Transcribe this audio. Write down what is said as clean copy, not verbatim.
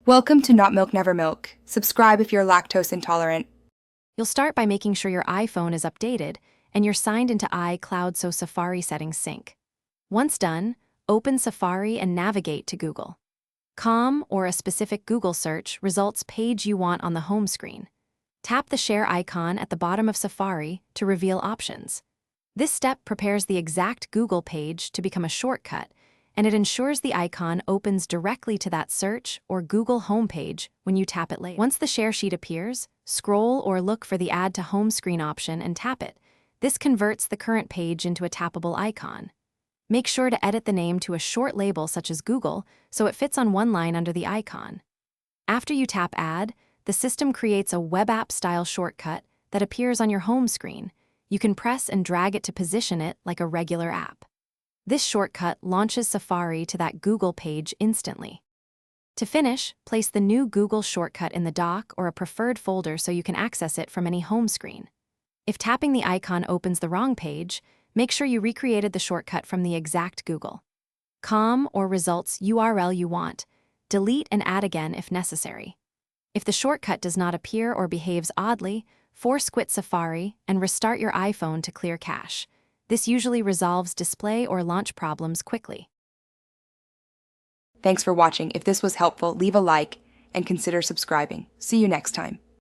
Welcome to Not Milk Never Milk. Subscribe if you're lactose intolerant. You'll start by making sure your iPhone is updated and you're signed into iCloud so Safari settings sync. Once done, open Safari and navigate to Google. Com or a specific Google search results page you want on the home screen. Tap the share icon at the bottom of Safari to reveal options. This step prepares the exact Google page to become a shortcut, and it ensures the icon opens directly to that search or Google homepage when you tap it later. Once the share sheet appears, scroll or look for the Add to Home Screen option and tap it. This converts the current page into a tappable icon. Make sure to edit the name to a short label such as Google so it fits on one line under the icon. After you tap Add, the system creates a web app-style shortcut that appears on your home screen. You can press and drag it to position it like a regular app. This shortcut launches Safari to that Google page instantly. To finish, place the new Google shortcut in the dock or a preferred folder so you can access it from any home screen. If tapping the icon opens the wrong page, make sure you recreated the shortcut from the exact Google. Com or results URL you want. Delete and add again if necessary. If the shortcut does not appear or behaves oddly, force quit Safari and restart your iPhone to clear cache. This usually resolves display or launch problems quickly. Thanks for watching. If this was helpful, leave a like and consider subscribing. See you next time.